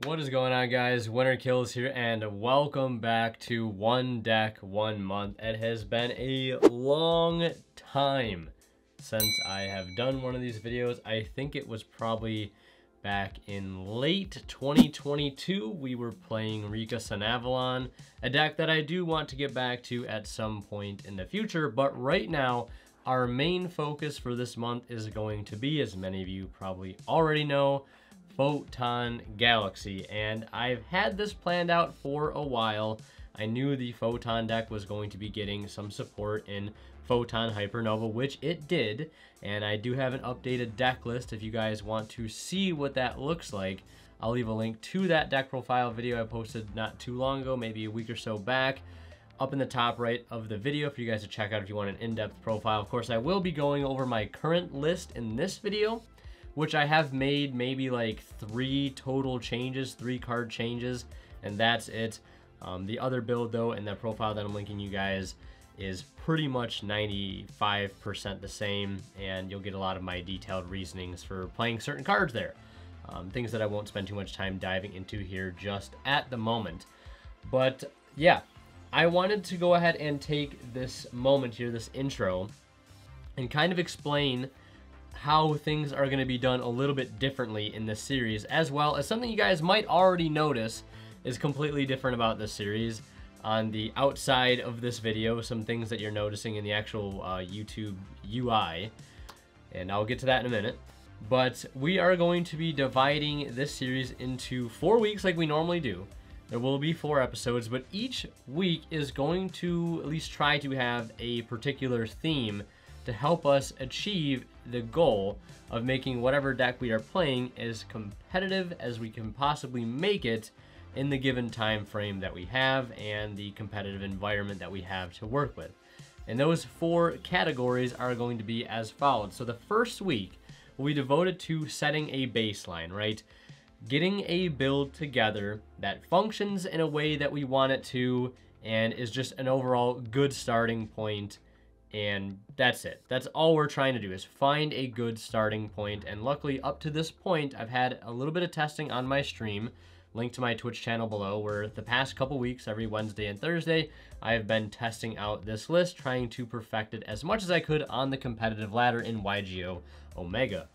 What is going on, guys? Winter Kills here, and welcome back to One Deck, 1 Month. It has been a long time since I have done one of these videos. I think it was probably back in late 2022. We were playing Rika Sanavalon, a deck that I do want to get back to at some point in the future, but right now, our main focus for this month is going to be, as many of you probably already know, Photon Galaxy, and I've had this planned out for a while. I knew the Photon deck was going to be getting some support in Photon Hypernova, which it did, and I do have an updated deck list if you guys want to see what that looks like. I'll leave a link to that deck profile video I posted not too long ago, maybe a week or so back, up in the top right of the video for you guys to check out if you want an in-depth profile. Of course, I will be going over my current list in this video, which I have made maybe like 3 total changes, 3 card changes, and that's it. The other build though, and that profile that I'm linking you guys, is pretty much 95% the same, and you'll get a lot of my detailed reasonings for playing certain cards there. Things that I won't spend too much time diving into here just at the moment. But yeah, I wanted to go ahead and take this moment here, this intro, and kind of explain how things are going to be done a little bit differently in this series, as well as something you guys might already notice is completely different about this series on the outside of this video, some things that you're noticing in the actual YouTube UI, and I'll get to that in a minute. But we are going to be dividing this series into 4 weeks like we normally do. There will be 4 episodes, but each week is going to at least try to have a particular theme to help us achieve the goal of making whatever deck we are playing as competitive as we can possibly make it in the given time frame that we have and the competitive environment that we have to work with. And those 4 categories are going to be as follows. So the first week will be devoted to setting a baseline, right? Getting a build together that functions in a way that we want it to and is just an overall good starting point. And that's it. That's all we're trying to do, is find a good starting point. And luckily, up to this point, I've had a little bit of testing on my stream, linked to my Twitch channel below, where the past couple weeks, every Wednesday and Thursday, I have been testing out this list, trying to perfect it as much as I could on the competitive ladder in YGO Omega.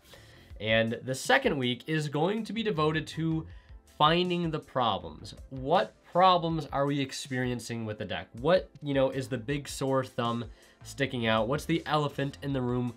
And the second week is going to be devoted to finding the problems. What problems are we experiencing with the deck? What, is the big sore thumb sticking out? What's the elephant in the room?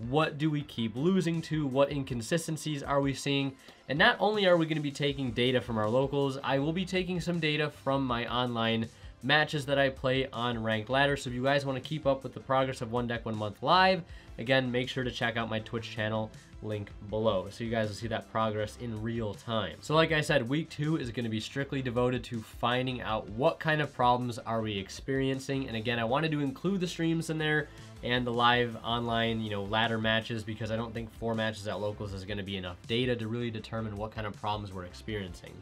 What do we keep losing to? What inconsistencies are we seeing? And not only are we going to be taking data from our locals, I will be taking some data from my online matches that I play on Ranked Ladder. So if you guys want to keep up with the progress of One Deck 1 Month live, again, make sure to check out my Twitch channel, link below, so you guys will see that progress in real time. So like I said, week 2 is going to be strictly devoted to finding out what kind of problems are we experiencing. And again, I wanted to include the streams in there and the live online, ladder matches, because I don't think 4 matches at locals is going to be enough data to really determine what kind of problems we're experiencing.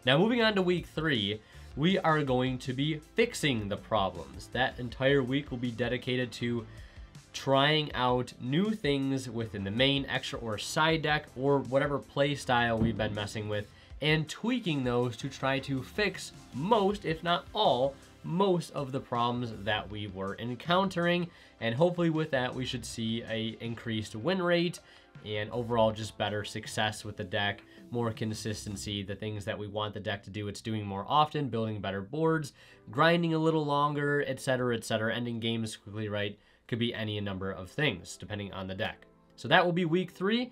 Now, moving on to week 3, we are going to be fixing the problems. That entire week will be dedicated to trying out new things within the main, extra, or side deck, or whatever play style we've been messing with, and tweaking those to try to fix most, if not all, most of the problems that we were encountering. And hopefully with that, we should see a increased win rate and overall just better success with the deck, more consistency, the things that we want the deck to do, it's doing more often, building better boards, grinding a little longer, etc., etc., ending games quickly, right? Could be any number of things depending on the deck. So that will be week 3,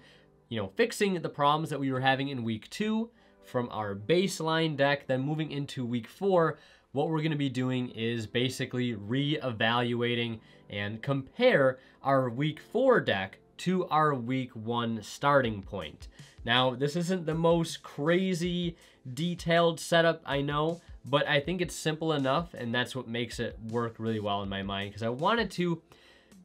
fixing the problems that we were having in week 2 from our baseline deck. Then moving into week 4, what we're going to be doing is basically re-evaluating and compare our week 4 deck to our week 1 starting point. Now, this isn't the most crazy detailed setup, I know, but I think it's simple enough, and that's what makes it work really well in my mind, because I wanted to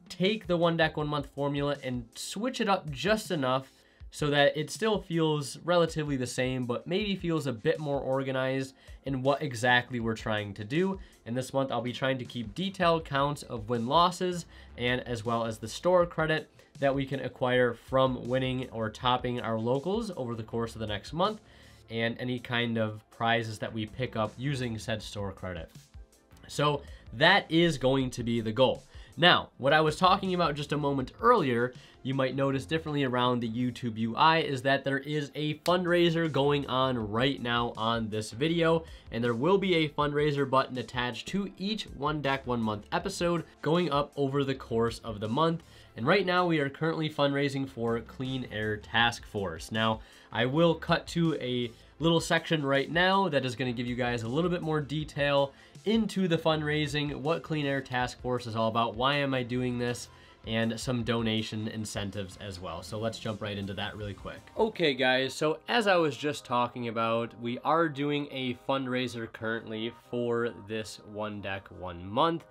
take the One Deck 1 Month formula and switch it up just enough so that it still feels relatively the same, but maybe feels a bit more organized in what exactly we're trying to do. And this month, I'll be trying to keep detailed counts of win-losses, and as well as the store credit that we can acquire from winning or topping our locals over the course of the next month. and any kind of prizes that we pick up using said store credit. So that is going to be the goal. Now, what I was talking about just a moment earlier, you might notice differently around the YouTube UI, is that there is a fundraiser going on right now on this video, and there will be a fundraiser button attached to each One Deck One Month episode going up over the course of the month. And right now we are currently fundraising for Clean Air Task Force. Now, I will cut to a little section right now that is going to give you guys a little bit more detail into the fundraising, what Clean Air Task Force is all about, why am I doing this, and some donation incentives as well. So let's jump right into that really quick. Okay guys, so as I was just talking about, we are doing a fundraiser currently for this One Deck One Month.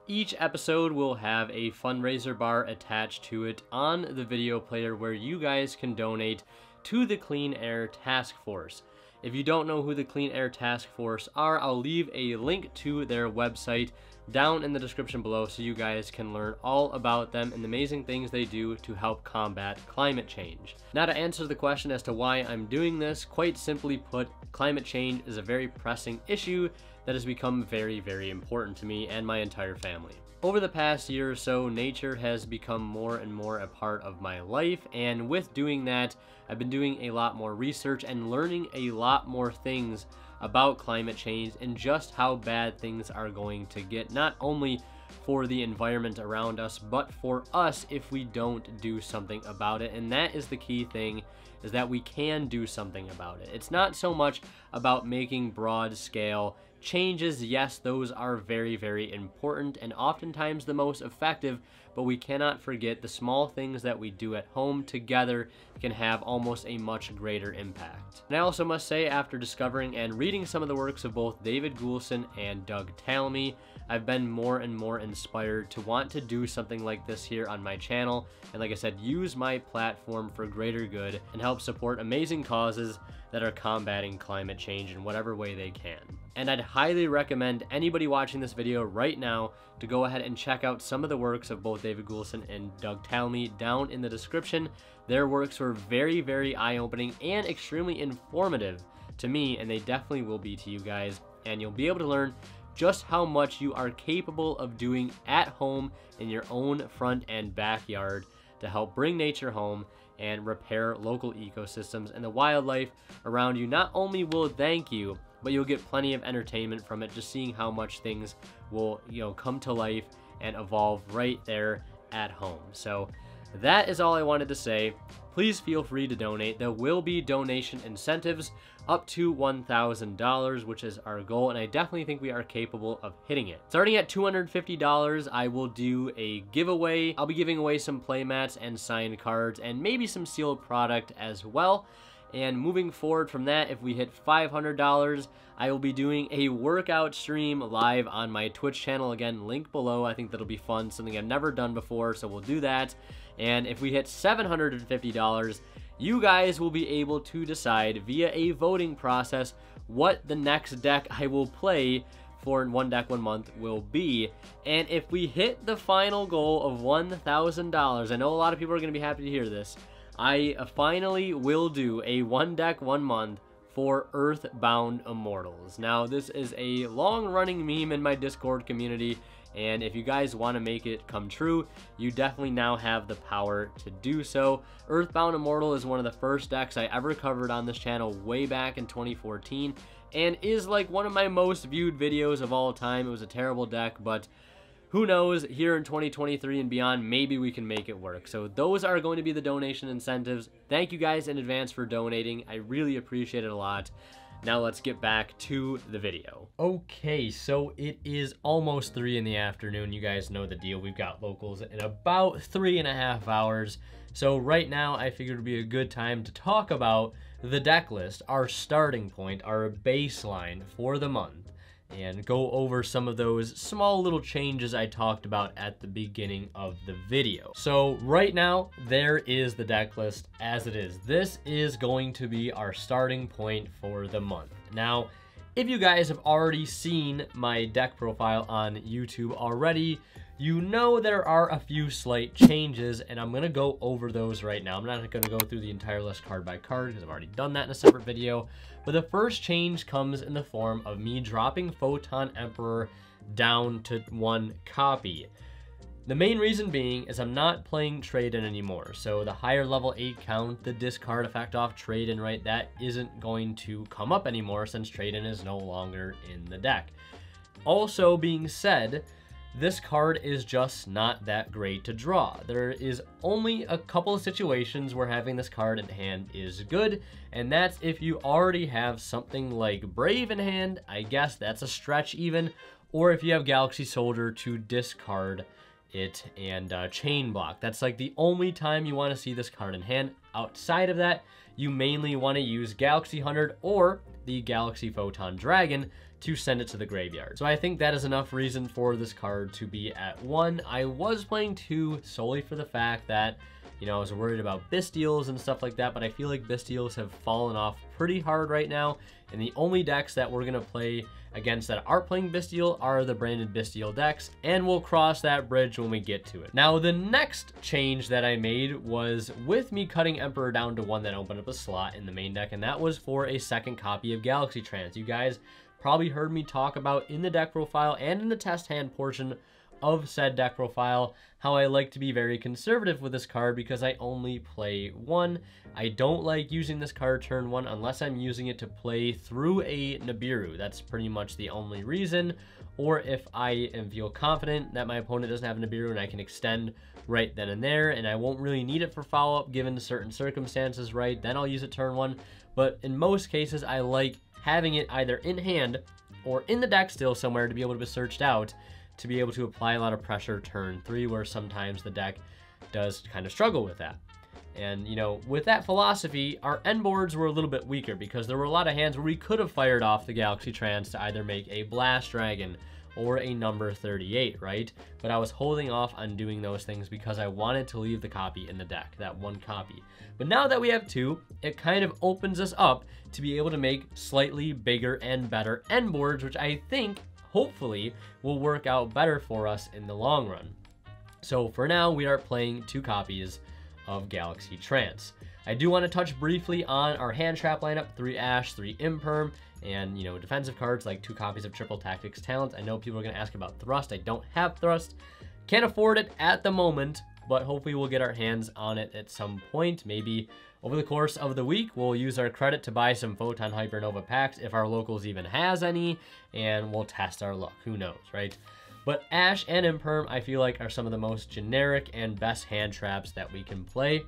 Each episode will have a fundraiser bar attached to it on the video player where you guys can donate to the Clean Air Task Force. If you don't know who the Clean Air Task Force are, I'll leave a link to their website down in the description below so you guys can learn all about them and the amazing things they do to help combat climate change. Now, to answer the question as to why I'm doing this, quite simply put, climate change is a very pressing issue that has become very, very important to me and my entire family. Over the past year or so, nature has become more and more a part of my life, and with doing that, I've been doing a lot more research and learning a lot more things about climate change and just how bad things are going to get, not only for the environment around us, but for us if we don't do something about it. And that is the key thing, is that we can do something about it. It's not so much about making broad scale changes. Yes, those are very, very important and oftentimes the most effective, but we cannot forget the small things that we do at home together can have almost a much greater impact. And I also must say, after discovering and reading some of the works of both David Goulson and Doug Tallamy, I've been more and more inspired to want to do something like this here on my channel, and like I said, use my platform for greater good and help support amazing causes that are combating climate change in whatever way they can. And I'd highly recommend anybody watching this video right now to go ahead and check out some of the works of both David Goulson and Doug Tallamy down in the description. Their works were very, very eye-opening and extremely informative to me, and they definitely will be to you guys, and you'll be able to learn just how much you are capable of doing at home in your own front and backyard to help bring nature home and repair local ecosystems, and the wildlife around you not only will thank you, but you'll get plenty of entertainment from it, just seeing how much things will, come to life and evolve right there at home. So that is all I wanted to say. Please feel free to donate. There will be donation incentives up to $1,000, which is our goal, and I definitely think we are capable of hitting it. Starting at $250, I will do a giveaway. I'll be giving away some playmats and signed cards and maybe some sealed product as well. And moving forward from that, if we hit $500, I will be doing a workout stream live on my Twitch channel. Again, link below. I think that'll be fun, something I've never done before, so we'll do that. And if we hit $750, you guys will be able to decide via a voting process what the next deck I will play for One Deck One Month will be. And if we hit the final goal of $1,000, I know a lot of people are going to be happy to hear this, I finally will do a One Deck One Month for Earthbound Immortals. Now, this is a long-running meme in my Discord community, and if you guys want to make it come true, you definitely now have the power to do so. Earthbound Immortal is one of the first decks I ever covered on this channel way back in 2014, and is like one of my most viewed videos of all time. It was a terrible deck, but who knows, here in 2023 and beyond, maybe we can make it work. So those are going to be the donation incentives. Thank you guys in advance for donating. I really appreciate it a lot. Now let's get back to the video. Okay, so it is almost 3 in the afternoon. You guys know the deal. We've got locals in about 3.5 hours. So right now, I figured it would be a good time to talk about the deck list, our starting point, our baseline for the month, and go over some of those small little changes I talked about at the beginning of the video. So right now, there is the deck list as it is. This is going to be our starting point for the month. Now, if you guys have already seen my deck profile on YouTube already, you know there are a few slight changes, and I'm going to go over those right now. I'm not going to go through the entire list card by card because I've already done that in a separate video. But the first change comes in the form of me dropping Photon Emperor down to 1 copy. The main reason being is I'm not playing trade-in anymore. So the higher level 8 count, the discard effect off trade-in, right, that isn't going to come up anymore since trade-in is no longer in the deck. Also being said, this card is just not that great to draw. There is only a couple of situations where having this card in hand is good, and that's if you already have something like Brave in hand, I guess that's a stretch even, or if you have Galaxy Soldier to discard it and chain block. That's like the only time you want to see this card in hand. Outside of that, you mainly want to use Galaxy 100 or the Galaxy Photon Dragon to send it to the graveyard. So I think that is enough reason for this card to be at 1. I was playing 2 solely for the fact that, you know, I was worried about Bystials and stuff like that, but I feel like Bystials have fallen off pretty hard right now, and the only decks that we're going to play against that aren't playing Bystial are the branded Bystial decks, and we'll cross that bridge when we get to it. Now, the next change that I made was with me cutting Emperor down to 1 that opened up a slot in the main deck, and that was for a second copy of Galaxy Trance. You guys probably heard me talk about in the deck profile and in the test hand portion of said deck profile how I like to be very conservative with this card because I only play 1. I don't like using this card turn 1 unless I'm using it to play through a Nibiru. That's pretty much the only reason. Or if I feel confident that my opponent doesn't have a Nibiru and I can extend right then and there, and I won't really need it for follow-up given certain circumstances, right? Then I'll use it turn 1. But in most cases, I like having it either in hand or in the deck still somewhere to be able to be searched out, to be able to apply a lot of pressure turn 3, where sometimes the deck does kind of struggle with that. And, you know, with that philosophy, our end boards were a little bit weaker because there were a lot of hands where we could have fired off the Galaxy Trance to either make a Blast Dragon or a number 38, right? But I was holding off on doing those things because I wanted to leave the copy in the deck, that 1 copy. But now that we have 2, it kind of opens us up to be able to make slightly bigger and better end boards, which I think hopefully will work out better for us in the long run. So for now, we are playing 2 copies of Galaxy Trance. I do want to touch briefly on our hand trap lineup: 3 Ash, 3 Imperm, and, you know, defensive cards like 2 copies of Triple Tactics Talent. I know people are going to ask about Thrust. I don't have Thrust. Can't afford it at the moment, but hopefully we'll get our hands on it at some point. Maybe over the course of the week, we'll use our credit to buy some Photon Hypernova packs if our locals even has any, and we'll test our luck. Who knows, right? But Ash and Imperm, I feel like, are some of the most generic and best hand traps that we can play.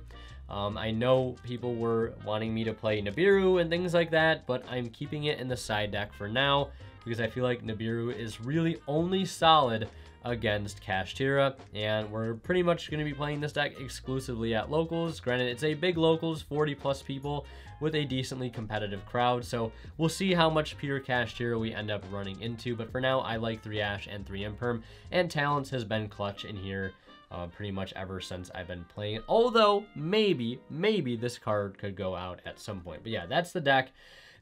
I know people were wanting me to play Nibiru and things like that, but I'm keeping it in the side deck for now because I feel like Nibiru is really only solid against Kashtira, and we're pretty much going to be playing this deck exclusively at locals. Granted, it's a big locals, 40 plus people with a decently competitive crowd, so we'll see how much pure Kashtira we end up running into. But for now, I like 3 Ash and 3 Imperm, and Talents has been clutch in here pretty much ever since I've been playing it, although maybe this card could go out at some point. But yeah, that's the deck.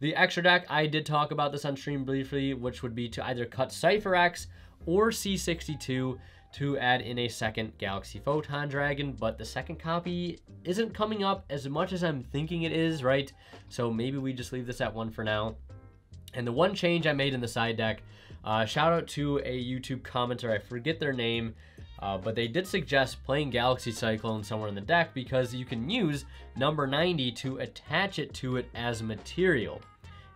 The extra deck, I did talk about this on stream briefly, which would be to either cut Cypher X or C62 to add in a second Galaxy Photon Dragon, but the second copy isn't coming up as much as I'm thinking it is, right? So maybe we just leave this at 1 for now. And the one change I made in the side deck, shout out to a YouTube commenter, I forget their name, but they did suggest playing Galaxy Cyclone somewhere in the deck because you can use number 90 to attach it to it as material.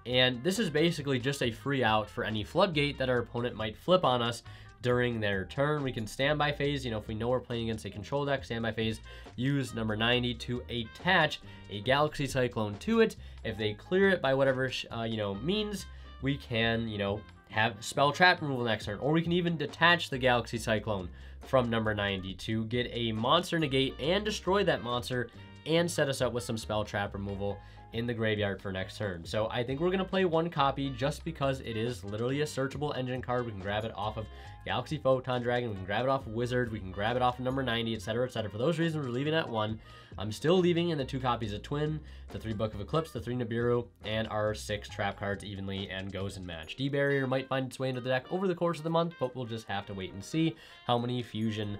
And this is basically just a free out for any floodgate that our opponent might flip on us during their turn. We can standby phase, you know, if we know we're playing against a control deck, standby phase, use number 90 to attach a Galaxy Cyclone to it. If they clear it by whatever, you know, means, we can, you know, have spell trap removal next turn, or we can even detach the Galaxy Cyclone from number 90 to get a monster negate and destroy that monster and set us up with some spell trap removal in the graveyard for next turn. So I think we're going to play one copy just because it is literally a searchable engine card. We can grab it off of Galaxy Photon Dragon, we can grab it off of Wizard, we can grab it off of number 90, etc, etc. For those reasons, we're leaving at 1. I'm still leaving in the 2 copies of Twin, the 3 Book of Eclipse, the 3 Nibiru, and our 6 trap cards evenly and goes and match. D-Barrier might find its way into the deck over the course of the month, but we'll just have to wait and see how many fusion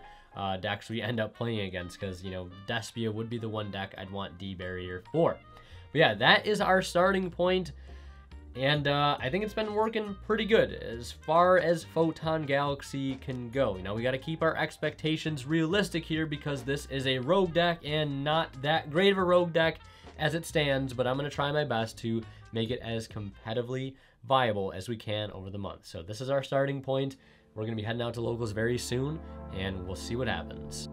decks we end up playing against, because, you know, Despia would be the one deck I'd want D-Barrier for. But yeah, that is our starting point. And I think it's been working pretty good as far as Photon Galaxy can go. You know, we got to keep our expectations realistic here because this is a rogue deck and not that great of a rogue deck as it stands, but I'm going to try my best to make it as competitively viable as we can over the month. So this is our starting point. We're going to be heading out to locals very soon, and we'll see what happens.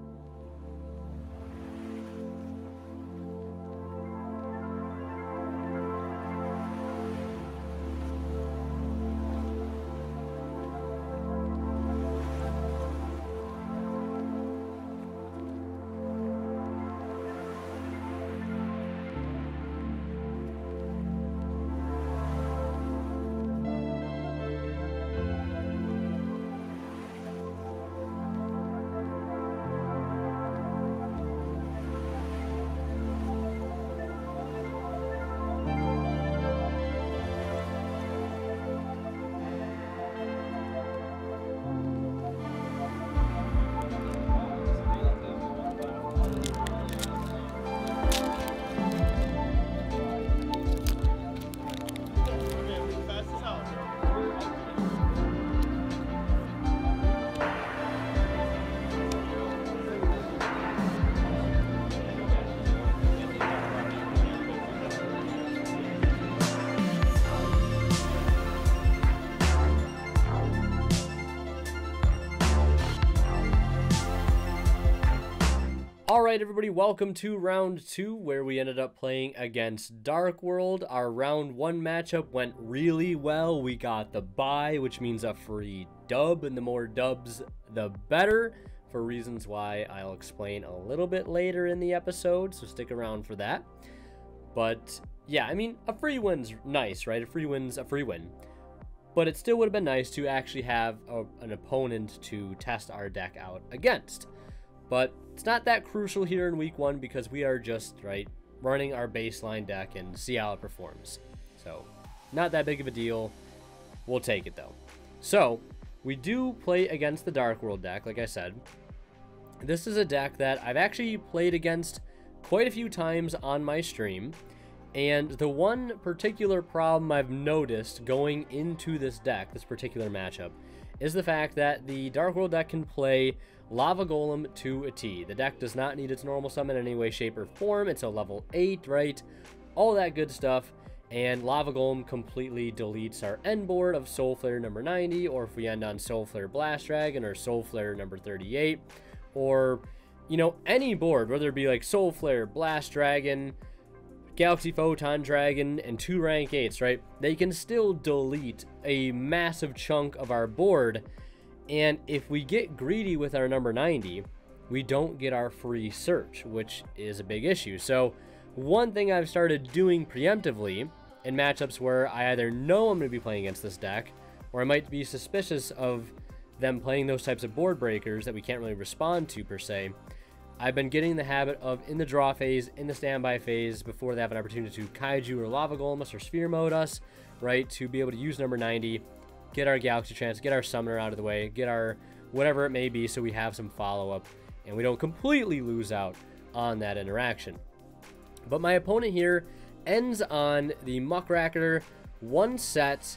Alright everybody, welcome to round 2 where we ended up playing against Dark World. Our round 1 matchup went really well. We got the bye, which means a free dub, and the more dubs the better, for reasons why I'll explain a little bit later in the episode, so stick around for that. But yeah, I mean, a free win's nice, right? A free win's a free win. But it still would have been nice to actually have an opponent to test our deck out against. But it's not that crucial here in week 1 because we are just, right, running our baseline deck and see how it performs. So, not that big of a deal. We'll take it, though. So, we do play against the Dark World deck, like I said. This is a deck that I've actually played against quite a few times on my stream. And the one particular problem I've noticed going into this deck, this particular matchup, is the fact that the Dark World deck can play Lava Golem to a T. The deck does not need its normal summon in any way, shape, or form. It's a level 8, right? All that good stuff. And Lava Golem completely deletes our end board of Soul Flare number 90, or if we end on Soul Flare Blast Dragon or Soul Flare number 38, or, you know, any board, whether it be like Soul Flare, Blast Dragon, Galaxy Photon Dragon, and 2 rank 8s, right? They can still delete a massive chunk of our board. And if we get greedy with our number 90, we don't get our free search, which is a big issue. So one thing I've started doing preemptively in matchups where I either know I'm going to be playing against this deck, or I might be suspicious of them playing those types of board breakers that we can't really respond to per se, I've been getting the habit of, in the draw phase, in the standby phase, before they have an opportunity to Kaiju or Lava Golem us or Sphere Mode us, right, to be able to use number 90, get our Galaxy Trance, get our Summoner out of the way, get our whatever it may be so we have some follow-up, and we don't completely lose out on that interaction. But my opponent here ends on the Muckracker, 1 set,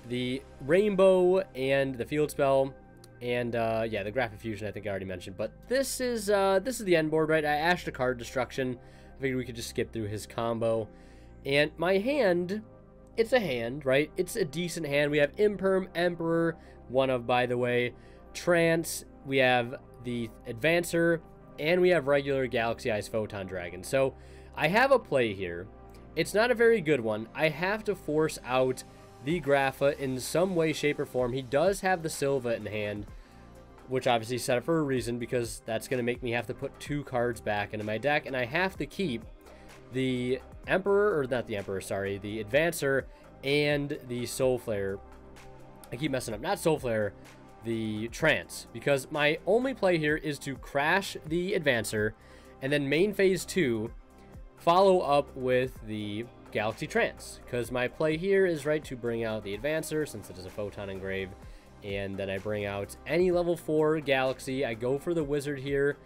the Rainbow, and the Field Spell, and yeah, the Graphic Fusion I think I already mentioned. But this is the end board, right? I ashed a card Destruction. I figured we could just skip through his combo. And my hand, it's a hand, right? It's a decent hand. We have Imperm, Emperor, one of, by the way, Trance, we have the Advancer, and we have regular Galaxy Eyes Photon Dragon. So I have a play here. It's not a very good one. I have to force out the Grapha in some way, shape, or form. He does have the Silva in hand, which obviously set up for a reason, because that's going to make me have to put 2 cards back into my deck, and I have to keep the Emperor, or not the Emperor, sorry, the Advancer and the Soul Flare. I keep messing up. Not Soul Flare, the Trance. Because my only play here is to crash the Advancer and then main phase 2, follow up with the Galaxy Trance. Because my play here is right to bring out the Advancer since it is a Photon engrave. And then I bring out any level 4 Galaxy. I go for the Wizard here.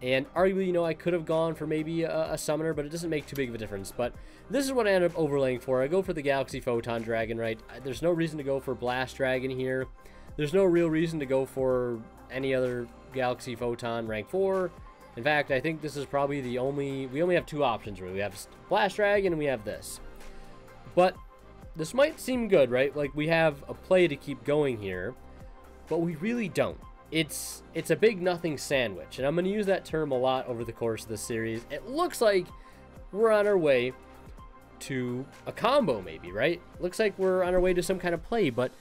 And arguably, you know, I could have gone for maybe a Summoner, but it doesn't make too big of a difference. But this is what I ended up overlaying for. I go for the Galaxy Photon Dragon, right? There's no reason to go for Blast Dragon here. There's no real reason to go for any other Galaxy Photon rank 4. In fact, I think this is probably the only... We only have 2 options, really. We have Blast Dragon and we have this. But this might seem good, right? Like, we have a play to keep going here, but we really don't. It's a big nothing sandwich, and I'm going to use that term a lot over the course of this series. It looks like we're on our way to a combo, maybe, right? Looks like we're on our way to some kind of play, but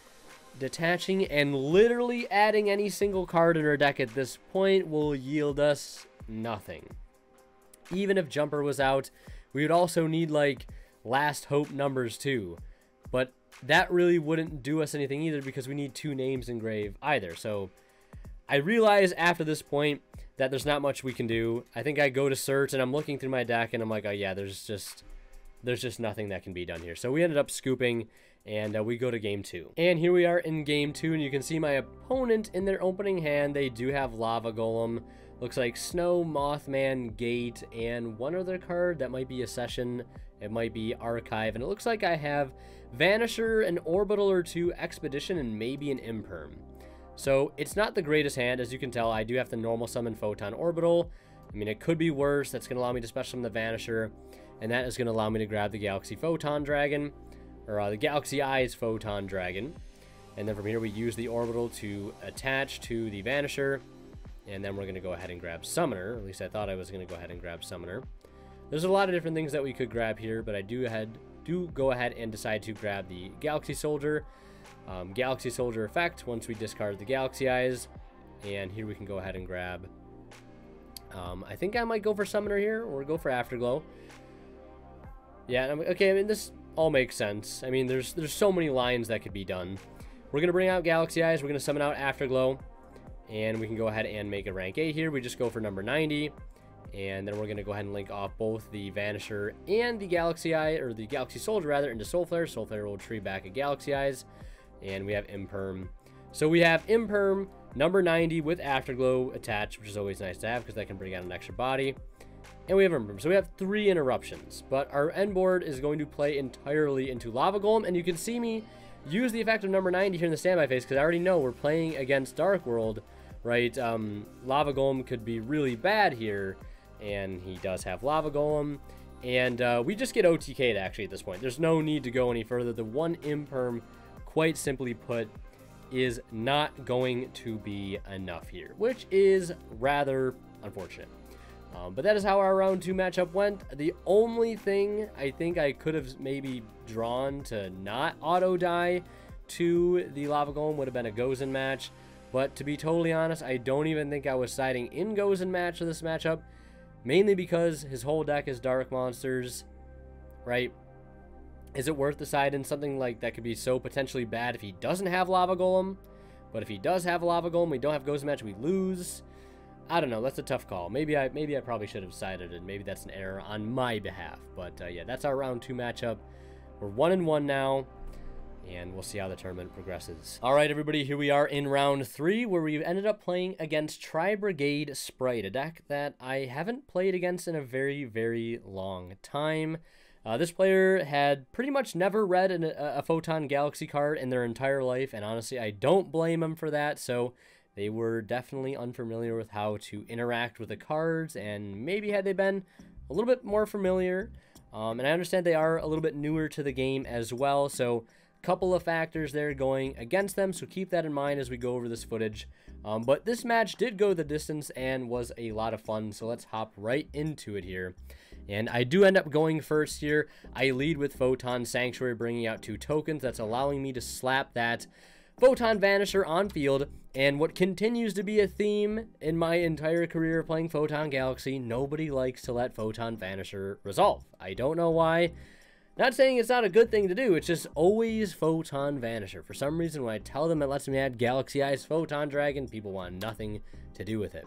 detaching and literally adding any single card in our deck at this point will yield us nothing. Even if Jumper was out, we would also need, like, Last Hope numbers too, but that really wouldn't do us anything either because we need 2 names engraved either. So I realize after this point that there's not much we can do. I think I go to search and I'm looking through my deck and I'm like, oh yeah, there's just nothing that can be done here. So we ended up scooping and we go to game 2. And here we are in game 2, and you can see my opponent in their opening hand. They do have Lava Golem. Looks like Snow, Mothman, Gate, and one other card that might be a Session. It might be Archive. And it looks like I have Vanisher, an Orbital or 2, Expedition, and maybe an Imperm. So it's not the greatest hand. As you can tell, I do have to normal summon Photon Orbital. I mean, it could be worse. That's going to allow me to special summon the Vanisher. And that is going to allow me to grab the Galaxy Photon Dragon. Or the Galaxy Eyes Photon Dragon. And then from here we use the Orbital to attach to the Vanisher. And then we're going to go ahead and grab Summoner. At least I thought I was going to go ahead and grab Summoner. There's a lot of different things that we could grab here, but I do go ahead and decide to grab the Galaxy Soldier. Galaxy Soldier effect once we discard the Galaxy Eyes. And here we can go ahead and grab... I think I might go for Summoner here, or go for Afterglow. Yeah, okay, I mean, this all makes sense. I mean, there's so many lines that could be done. We're going to bring out Galaxy Eyes, we're going to summon out Afterglow, and we can go ahead and make a rank 8 here. We just go for number 90, and then we're going to go ahead and link off both the Vanisher and the Galaxy Eye, or the Galaxy Soldier rather, into Soul Flare. Soul Flare will tree back a Galaxy Eyes, and we have Imperm. So we have Imperm, number 90 with Afterglow attached, which is always nice to have because that can bring out an extra body. And we have Imperm. So we have 3 interruptions, but our end board is going to play entirely into Lava Golem, and you can see me use the effect of number 90 here in the standby phase because I already know we're playing against Dark World, right? Lava Golem could be really bad here, and he does have Lava Golem, and we just get OTK'd actually at this point. There's no need to go any further. The one Imperm, quite simply put, is not going to be enough here, which is rather unfortunate. But that is how our round 2 matchup went. The only thing I think I could have maybe drawn to not auto die to the Lava Golem would have been a Gozen match. But to be totally honest, I don't even think I was siding in Gozen match for this matchup. Mainly because his whole deck is Dark Monsters, right? Is it worth the side in something like that could be so potentially bad if he doesn't have Lava Golem? But if he does have Lava Golem, we don't have Gozen match, we lose. I don't know. That's a tough call. Maybe I probably should have sided it. Maybe that's an error on my behalf. But yeah, that's our round 2 matchup. We're 1-1 now, and we'll see how the tournament progresses. All right, everybody, here we are in round 3, where we've ended up playing against Tri-Brigade Sprite, a deck that I haven't played against in a very, very long time. This player had pretty much never read a Photon Galaxy card in their entire life, and honestly, I don't blame him for that. So they were definitely unfamiliar with how to interact with the cards, and maybe had they been a little bit more familiar. And I understand they are a little bit newer to the game as well, so a couple of factors there going against them, so keep that in mind as we go over this footage. But this match did go the distance and was a lot of fun, so let's hop right into it here. And I do end up going first here. I lead with Photon Sanctuary, bringing out 2 tokens. That's allowing me to slap that Photon Vanisher on field, and what continues to be a theme in my entire career of playing Photon Galaxy, nobody likes to let Photon Vanisher resolve. I don't know why. Not saying it's not a good thing to do, it's just always Photon Vanisher. For some reason, when I tell them it lets me add Galaxy Eyes Photon Dragon, people want nothing to do with it.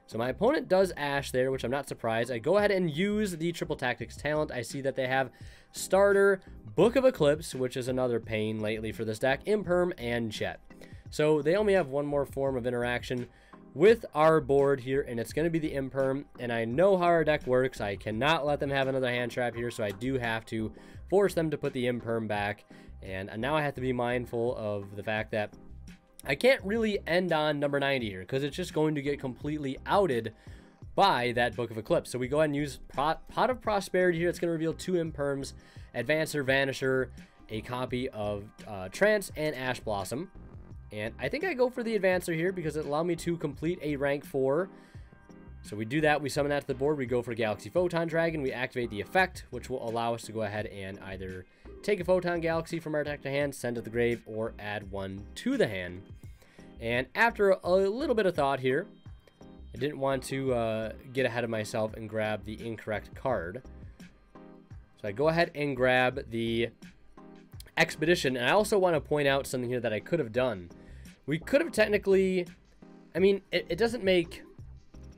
So my opponent does Ash there, which I'm not surprised. I go ahead and use the Triple Tactics talent. I see that they have Starter, Book of Eclipse, which is another pain lately for this deck, Imperm, and Jet. So they only have one more form of interaction with our board here, and it's going to be the Imperm. And I know how our deck works. I cannot let them have another hand trap here, so I do have to force them to put the Imperm back. And now I have to be mindful of the fact that I can't really end on number 90 here because it's just going to get completely outed by that Book of Eclipse. So we go ahead and use Pot of Prosperity here. It's going to reveal 2 Imperms, Advancer, Vanisher, a copy of Trance, and Ash Blossom. And I think I go for the Advancer here because it allowed me to complete a rank 4. So we do that. We summon that to the board. We go for Galaxy Photon Dragon. We activate the effect, which will allow us to go ahead and either take a Photon Galaxy from our deck to hand, send to the grave, or add one to the hand. And after a little bit of thought here, I didn't want to get ahead of myself and grab the incorrect card. So I go ahead and grab the Expedition. And I also want to point out something here that I could have done. We could have technically, I mean, it doesn't make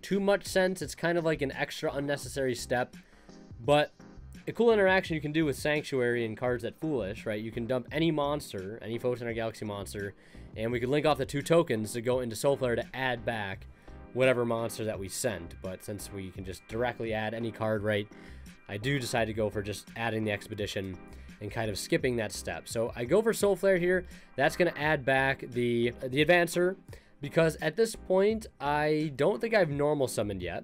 too much sense. It's kind of like an extra unnecessary step, but a cool interaction you can do with Sanctuary and cards that Foolish, right? You can dump any monster, any Photon or Galaxy monster, and we can link off the 2 tokens to go into Soul Flare to add back whatever monster that we sent. But since we can just directly add any card, right, I do decide to go for just adding the Expedition and kind of skipping that step. So I go for Soul Flare here. That's going to add back the Advancer, because at this point, I don't think I've normal summoned yet.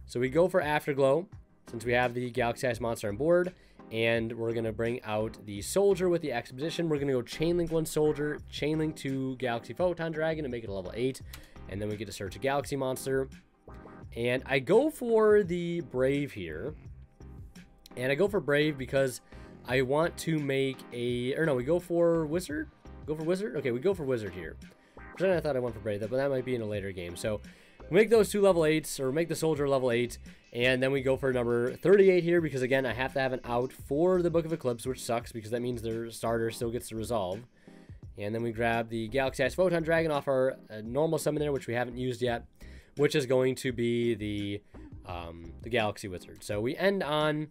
So we go for Afterglow, since we have the Galaxy Eyes monster on board, and we're going to bring out the Soldier with the Expedition. We're going to go Chainlink 1 Soldier, Chainlink 2 Galaxy Photon Dragon to make it a level 8, and then we get to search a Galaxy monster. And I go for the Brave here, and I go for Brave because I want to make a, or no, we go for Wizard? Go for Wizard? Okay, we go for Wizard here. I thought I went for Brave, but that might be in a later game. So we make those 2 level 8s, or make the Soldier level 8, and then we go for number 38 here, because again, I have to have an out for the Book of Eclipse, which sucks, because that means their starter still gets to resolve. And then we grab the Galaxy Eyes Photon Dragon off our normal summon there, which we haven't used yet, which is going to be the Galaxy Wizard. So we end on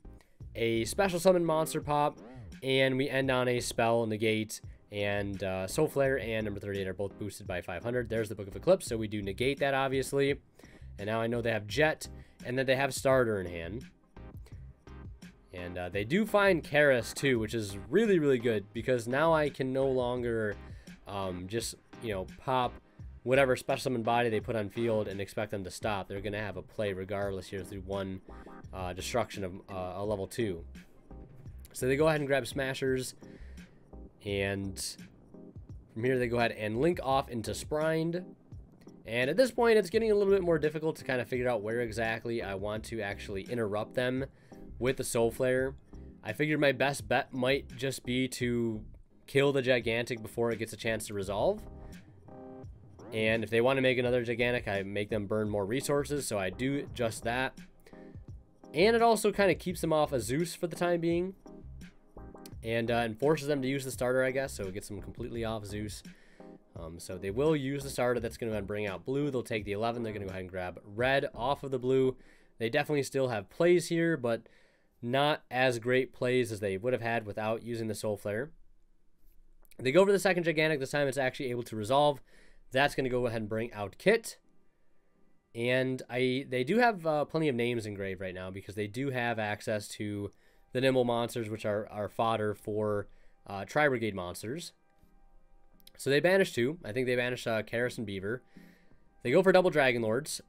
a special summon monster pop, and we end on a spell negate, and Soul Flare and number 38 are both boosted by 500. There's the Book of Eclipse, so we do negate that, obviously. And now I know they have Jet, and then they have Starter in hand. And they do find Karis, too, which is really, really good, because now I can no longer just, you know, pop whatever special summon body they put on field and expect them to stop. They're going to have a play regardless here through 1 destruction of a level 2. So they go ahead and grab Smashers, and from here they go ahead and link off into Sprined. And at this point, it's getting a little bit more difficult to kind of figure out where exactly I want to actually interrupt them with the Soul Flare. I figured my best bet might just be to kill the Gigantic before it gets a chance to resolve. And if they want to make another Gigantic, I make them burn more resources, so I do just that. And it also kind of keeps them off a Zeus for the time being. And forces them to use the starter, I guess, so it gets them completely off Zeus. So they will use the starter. That's going to bring out blue. They'll take the 11. They're going to go ahead and grab red off of the blue. They definitely still have plays here, but not as great plays as they would have had without using the Soul Flare. They go for the second Gigantic. This time it's actually able to resolve. That's going to go ahead and bring out Kit. And they do have plenty of names engraved right now, because they do have access to the Nimble monsters, which are fodder for Tri-Brigade monsters. So they banish 2. I think they banish Karis and Beaver. They go for double Dragon Lords,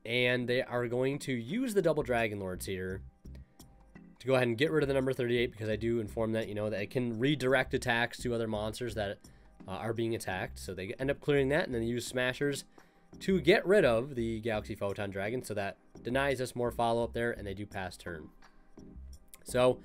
and they are going to use the double Dragon Lords here to go ahead and get rid of the number 38, because I do inform that, you know, that it can redirect attacks to other monsters that are being attacked. So they end up clearing that, and then they use Smashers to get rid of the Galaxy Photon Dragon, so that denies us more follow-up there, and they do pass turn. So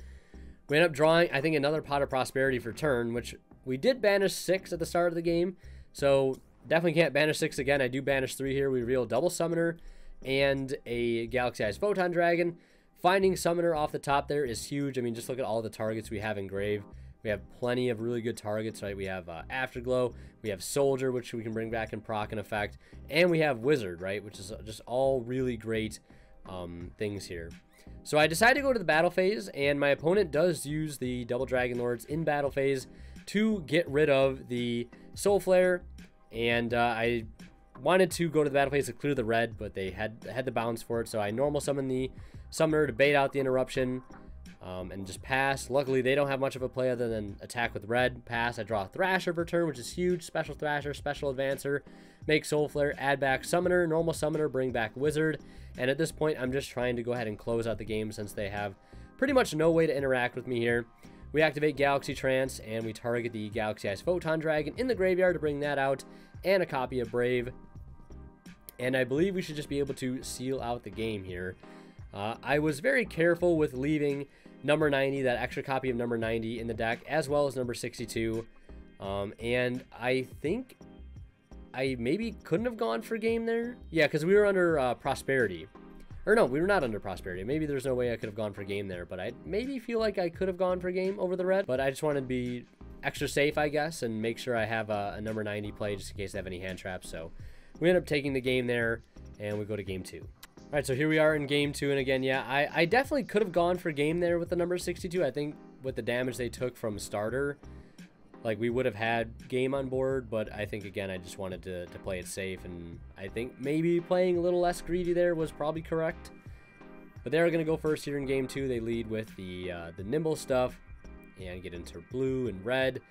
We end up drawing, I think, another Pot of Prosperity for turn, which we did banish 6 at the start of the game. So definitely can't banish 6 again. I do banish 3 here. We reveal double Summoner and a Galaxy Eyes Photon Dragon. Finding Summoner off the top there is huge. I mean, just look at all the targets we have in Grave. We have plenty of really good targets, right? We have Afterglow, we have Soldier, which we can bring back and proc in effect, and we have Wizard, right? Which is just all really great things here. So I decided to go to the battle phase, and my opponent does use the double Dragon Lords in battle phase to get rid of the Soul Flare, and I wanted to go to the battle phase to clear the red, but they had the bounce for it, so I normal summon the Summoner to bait out the interruption. And just pass. Luckily, they don't have much of a play other than attack with red. Pass. I draw a Thrasher per turn, which is huge. Special Thrasher, Special Advancer, make Soul Flare, add back Summoner, normal Summoner, bring back Wizard. And at this point, I'm just trying to go ahead and close out the game since they have pretty much no way to interact with me here. We activate Galaxy Trance, and we target the Galaxy Eyes Photon Dragon in the graveyard to bring that out, and a copy of Brave. And I believe we should just be able to seal out the game here. I was very careful with leaving number 90, that extra copy of number 90 in the deck, as well as number 62. And I think I maybe couldn't have gone for game there. Yeah, because we were under Prosperity. Or no, we were not under Prosperity. Maybe there's no way I could have gone for game there, but I maybe feel like I could have gone for game over the red. But I just wanted to be extra safe, I guess, and make sure I have a number 90 play just in case they have any hand traps. So we end up taking the game there, and we go to game 2. All right, so here we are in game 2, and again, yeah, I definitely could have gone for game there with the number 62. I think with the damage they took from starter, like, we would have had game on board, but I think, again, I just wanted to play it safe, and I think maybe playing a little less greedy there was probably correct. But they're going to go first here in game 2. They lead with the Nimble stuff and get into blue and red.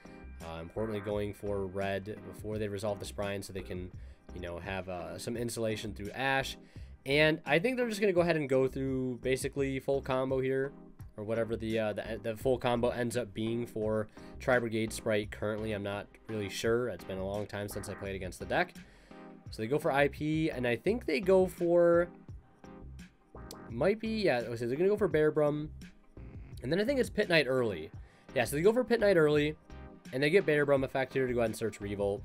Importantly, going for red before they resolve the Sprine so they can, you know, have some insulation through Ash. And I think they're just going to go ahead and go through basically full combo here, or whatever the full combo ends up being for Tri-Brigade Sprite currently. I'm not really sure. It's been a long time since I played against the deck. So they go for IP, and I think they go for, might be, yeah, so they're going to go for Bear Brum, and then I think it's Pit Knight early. Yeah, so they go for Pit Knight early, and they get Bear Brum effect here to go ahead and search Revolt.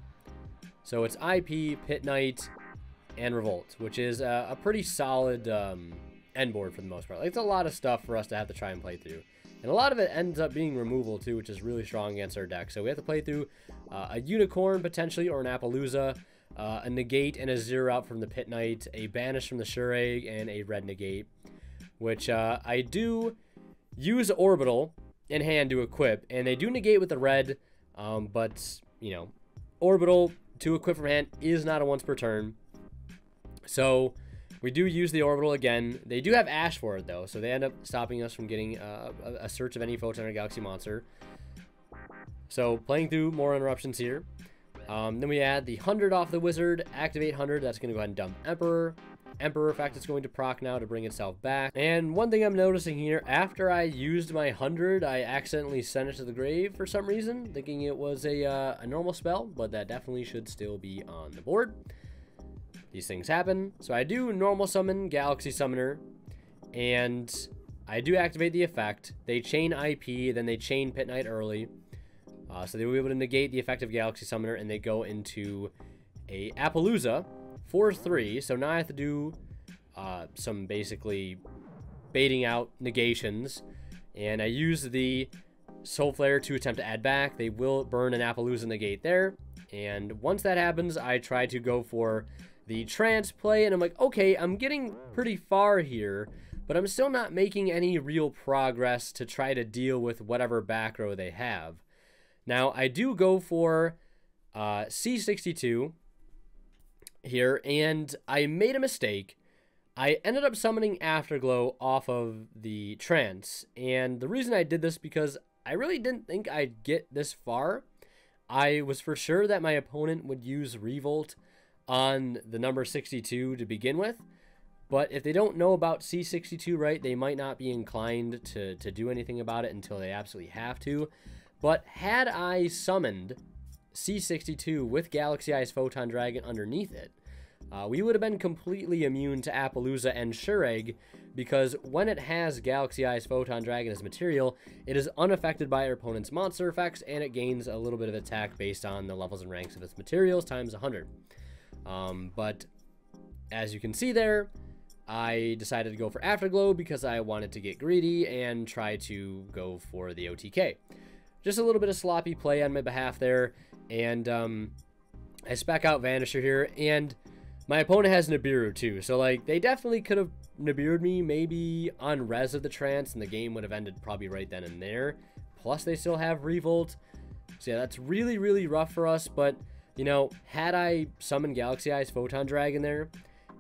So it's IP, Pit Knight, and Revolt, which is a pretty solid end board for the most part. Like, it's a lot of stuff for us to have to try and play through. And a lot of it ends up being removal, too, which is really strong against our deck. So we have to play through a Unicorn, potentially, or an Appaloosa, a Negate and a Zero out from the Pit Knight, a Banish from the Sure Egg, and a Red Negate, which I do use Orbital in hand to equip, and they do negate with the red, but, you know, Orbital to equip from hand is not a once per turn. So we do use the Orbital again. They do have Ash for it, though, so they end up stopping us from getting a search of any Photon or Galaxy monster. So playing through more interruptions here. Then we add the 100 off the Wizard, activate 100. That's going to go ahead and dump Emperor. Emperor effect is going to proc now to bring itself back. And one thing I'm noticing here, after I used my 100, I accidentally sent it to the grave for some reason, thinking it was a normal spell, but that definitely should still be on the board. These things happen. So I do normal summon Galaxy Summoner, and I do activate the effect. They chain IP, then they chain Pit Knight early. So they will be able to negate the effect of Galaxy Summoner, and they go into a Appaloosa for 3. So now I have to do some basically baiting out negations, and I use the Soul Flare to attempt to add back. They will burn an Appaloosa negate there, and once that happens, I try to go for the trance play, and I'm like, okay, I'm getting pretty far here, but I'm still not making any real progress to try to deal with whatever back row they have. Now, I do go for C62 here, and I made a mistake. I ended up summoning Afterglow off of the trance, and the reason I did this because I really didn't think I'd get this far. I was for sure that my opponent would use Revolt on the number 62 to begin with, but if they don't know about C62, right, they might not be inclined to do anything about it until they absolutely have to. But had I summoned C62 with Galaxy Eyes Photon Dragon underneath it, we would have been completely immune to Appaloosa and Shureg, because when it has Galaxy Eyes Photon Dragon as material, it is unaffected by our opponent's monster effects, and it gains a little bit of attack based on the levels and ranks of its materials times 100. But as you can see there, I decided to go for Afterglow because I wanted to get greedy and try to go for the OTK. Just a little bit of sloppy play on my behalf there, and I spec out Vanisher here, and my opponent has Nibiru too, so like they definitely could have Nibiru'd me maybe on Res of the Trance, and the game would have ended probably right then and there. Plus they still have Revolt, so yeah, that's really, really rough for us. But you know, had I summoned Galaxy Eyes Photon Dragon there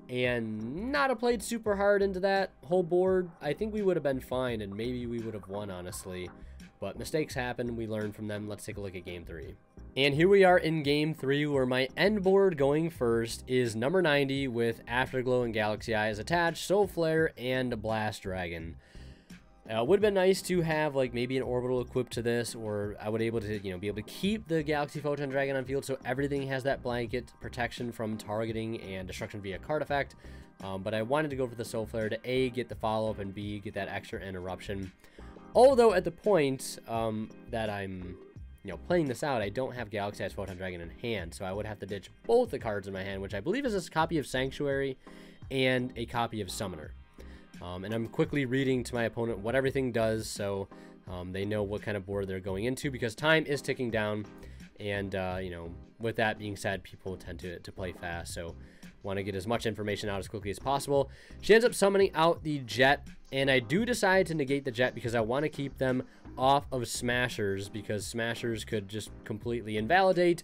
and not have played super hard into that whole board, I think we would have been fine, and maybe we would have won, honestly. But mistakes happen, we learn from them. Let's take a look at game 3. And here we are in game 3, where my end board going first is number 90 with Afterglow and Galaxy Eyes attached, Soul Flare, and Blast Dragon. It would have been nice to have like maybe an orbital equipped to this, or I would be able to, be able to keep the Galaxy Photon Dragon on field, so everything has that blanket protection from targeting and destruction via card effect. But I wanted to go for the Soul Flare to A, get the follow-up, and B, get that extra interruption. Although at the point that I'm playing this out, I don't have Galaxy Eyes Photon Dragon in hand, so I would have to ditch both the cards in my hand, which I believe is a copy of Sanctuary and a copy of Summoner. And I'm quickly reading to my opponent what everything does, so they know what kind of board they're going into, because time is ticking down, and with that being said, people tend to play fast, so want to get as much information out as quickly as possible. She ends up summoning out the Jet, and I do decide to negate the Jet because I want to keep them off of Smashers, because Smashers could just completely invalidate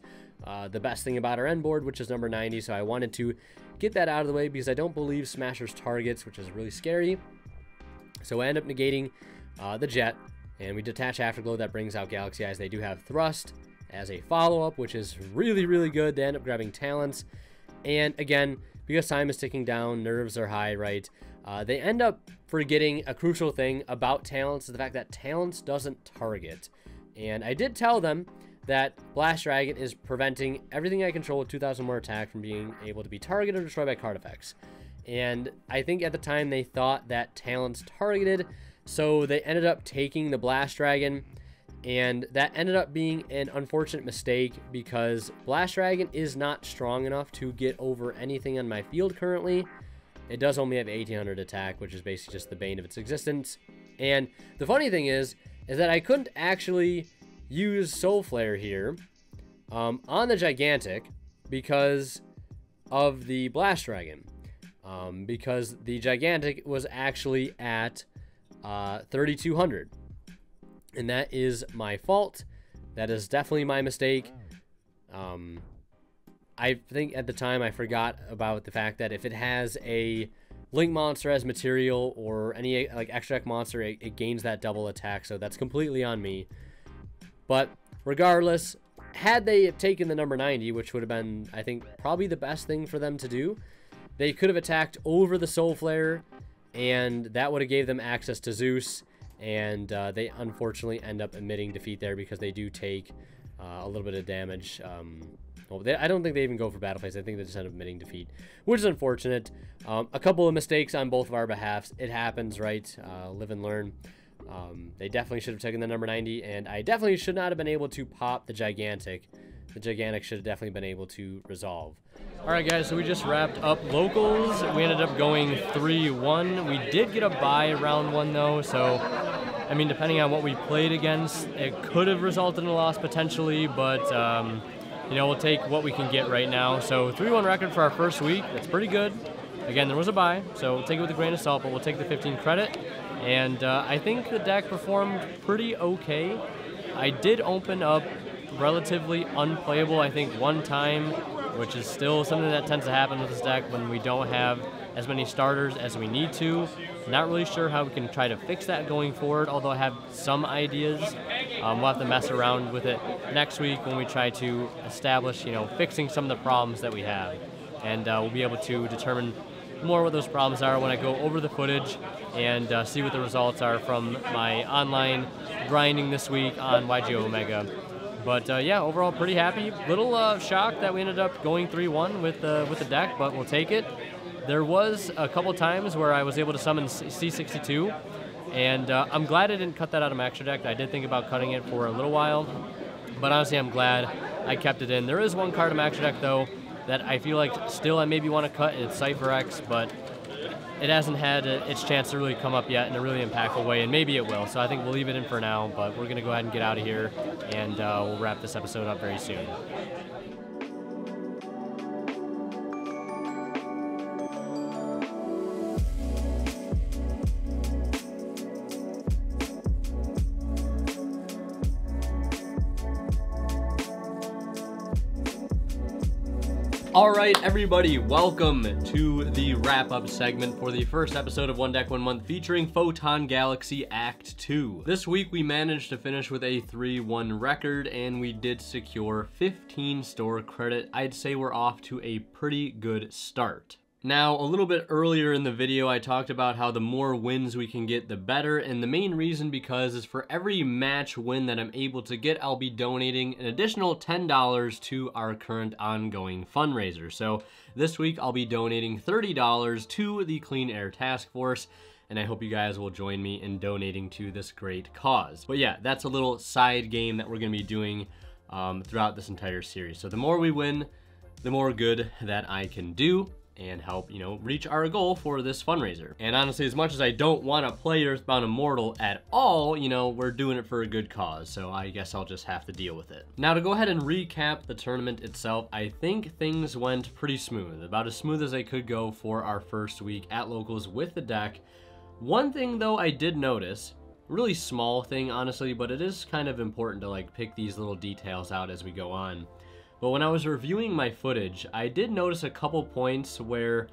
the best thing about our end board, which is number 90. So I wanted to get that out of the way because I don't believe Smashers targets, which is really scary. So I end up negating the Jet, and we detach Afterglow. That brings out Galaxy Eyes. They do have Thrust as a follow-up, which is really, really good. They end up grabbing Talents. And again, because time is ticking down, nerves are high, right? They end up forgetting a crucial thing about Talents, is the fact that Talents doesn't target. And I did tell them that Blast Dragon is preventing everything I control with 2,000 more attack from being able to be targeted or destroyed by card effects. And I think at the time they thought that Talents targeted, so they ended up taking the Blast Dragon. And that ended up being an unfortunate mistake, because Blast Dragon is not strong enough to get over anything on my field currently. It does only have 1,800 attack, which is basically just the bane of its existence. And the funny thing is that I couldn't actually use Soul Flare here on the Gigantic because of the Blast Dragon. Because the Gigantic was actually at 3,200. And that is my fault. That is definitely my mistake. I think at the time I forgot about the fact that if it has a Link monster as material or any like extra deck monster, it gains that double attack. So that's completely on me. But regardless, had they taken the number 90, which would have been, I think, probably the best thing for them to do, they could have attacked over the Soul Flare, and that would have gave them access to Zeus. And they unfortunately end up admitting defeat there because they do take a little bit of damage. Well, I don't think they even go for battle phase. I think they just end up admitting defeat, which is unfortunate. A couple of mistakes on both of our behalfs. It happens, right? Live and learn. They definitely should have taken the number 90, and I definitely should not have been able to pop the Gigantic. The Gigantic should have definitely been able to resolve. Alright guys, so we just wrapped up locals. We ended up going 3-1. We did get a bye round 1 though, so I mean, depending on what we played against, it could have resulted in a loss potentially, but we'll take what we can get right now. So 3-1 record for our first week. That's pretty good. Again, there was a bye, so we'll take it with a grain of salt, but we'll take the 15 credit. And I think the deck performed pretty okay. I did open up relatively unplayable, I think, one time, which is still something that tends to happen with this deck when we don't have as many starters as we need to. Not really sure how we can try to fix that going forward, although I have some ideas. We'll have to mess around with it next week when we try to establish, fixing some of the problems that we have. And we'll be able to determine more what those problems are when I go over the footage and see what the results are from my online grinding this week on YG Omega. But yeah, overall pretty happy. Little shocked that we ended up going 3-1 with the deck, but we'll take it. There was a couple times where I was able to summon C62, and I'm glad I didn't cut that out of my extra deck. I did think about cutting it for a little while, but honestly, I'm glad I kept it in. There is one card in my extra deck, though, that I feel like still I maybe want to cut, and it's Cypher X, but it hasn't had its chance to really come up yet in a really impactful way, and maybe it will. So I think we'll leave it in for now, but we're going to go ahead and get out of here, and we'll wrap this episode up very soon. All right, everybody, welcome to the wrap-up segment for the first episode of One Deck, One Month featuring Photon Galaxy Act 2. This week, we managed to finish with a 3-1 record, and we did secure 15 store credit. I'd say we're off to a pretty good start. Now, a little bit earlier in the video, I talked about how the more wins we can get, the better, and the main reason because is for every match win that I'm able to get, I'll be donating an additional $10 to our current ongoing fundraiser. So this week, I'll be donating $30 to the Clean Air Task Force, and I hope you guys will join me in donating to this great cause. But yeah, that's a little side game that we're going to be doing throughout this entire series. So the more we win, the more good that I can do and help, you know, reach our goal for this fundraiser. And honestly, as much as I don't want to play Earthbound Immortal at all, you know, we're doing it for a good cause, so I guess I'll just have to deal with it. Now, to go ahead and recap the tournament itself, I think things went pretty smooth, about as smooth as they could go for our first week at Locals with the deck. One thing, though, I did notice, really small thing, honestly, but it is kind of important to, like, pick these little details out as we go on. But when I was reviewing my footage, I did notice a couple points where,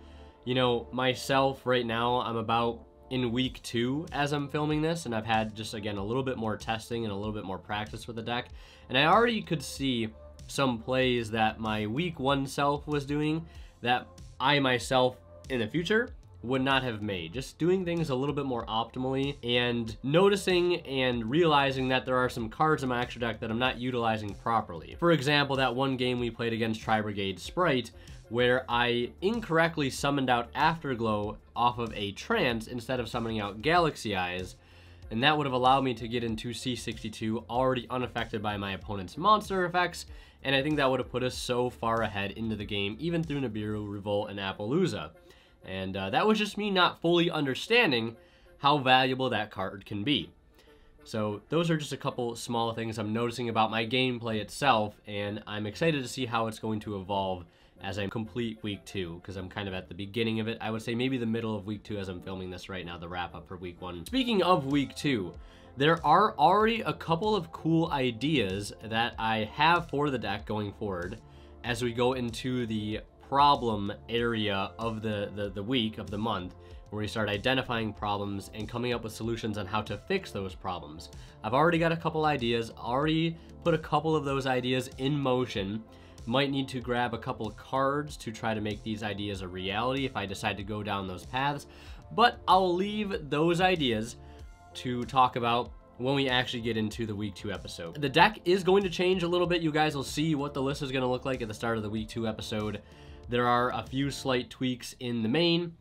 you know, myself right now, I'm about in week 2 as I'm filming this, and I've had just, again, a little bit more testing and a little bit more practice with the deck. And I already could see some plays that my week 1 self was doing that I myself in the future would not have made. Just doing things a little bit more optimally and noticing and realizing that there are some cards in my extra deck that I'm not utilizing properly. For example, that one game we played against Tri-Brigade Sprite where I incorrectly summoned out Afterglow off of a Trance instead of summoning out Galaxy Eyes, and that would have allowed me to get into C62 already unaffected by my opponent's monster effects, and I think that would have put us so far ahead into the game, even through Nibiru, Revolt, and Appaloosa. And that was just me not fully understanding how valuable that card can be. So those are just a couple small things I'm noticing about my gameplay itself, and I'm excited to see how it's going to evolve as I complete week 2, because I'm kind of at the beginning of it. I would say maybe the middle of week 2 as I'm filming this right now, the wrap up for week 1. Speaking of week 2, there are already a couple of cool ideas that I have for the deck going forward as we go into the problem area of the week, of the month, where we start identifying problems and coming up with solutions on how to fix those problems. I've already got a couple ideas, already put a couple of those ideas in motion. Might need to grab a couple cards to try to make these ideas a reality if I decide to go down those paths, but I'll leave those ideas to talk about when we actually get into the week 2 episode. The deck is going to change a little bit. You guys will see what the list is going to look like at the start of the week 2 episode. There are a few slight tweaks in the main,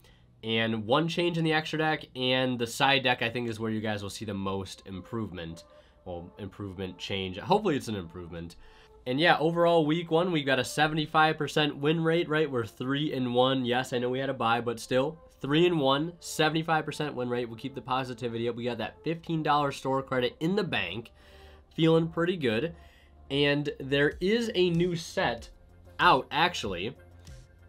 and one change in the extra deck, and the side deck I think is where you guys will see the most improvement. Well, improvement change. Hopefully it's an improvement. And yeah, overall week 1, we got a 75% win rate, right? We're 3-1. Yes, I know we had a bye, but still 3-1, 75% win rate. We'll keep the positivity up. We got that $15 store credit in the bank. Feeling pretty good. And there is a new set out, actually,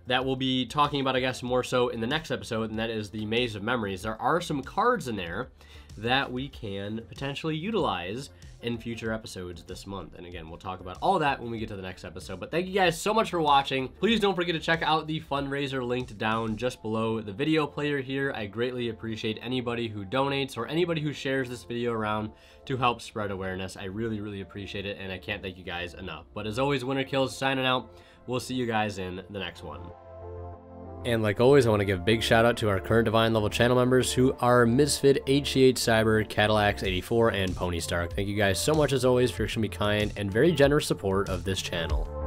that we'll be talking about, I guess, more so in the next episode, and that is the Maze of Memories. There are some cards in there that we can potentially utilize in future episodes this month. And again, we'll talk about all that when we get to the next episode. But thank you guys so much for watching. Please don't forget to check out the fundraiser linked down just below the video player here. I greatly appreciate anybody who donates or anybody who shares this video around to help spread awareness. I really, really appreciate it, and I can't thank you guys enough. But as always, Winner Kills signing out. We'll see you guys in the next one. And like always, I want to give a big shout out to our current Divine level channel members who are Misfit, HCH Cyber, Cadillacs84, and Pony Stark. Thank you guys so much as always for your extremely kind and very generous support of this channel.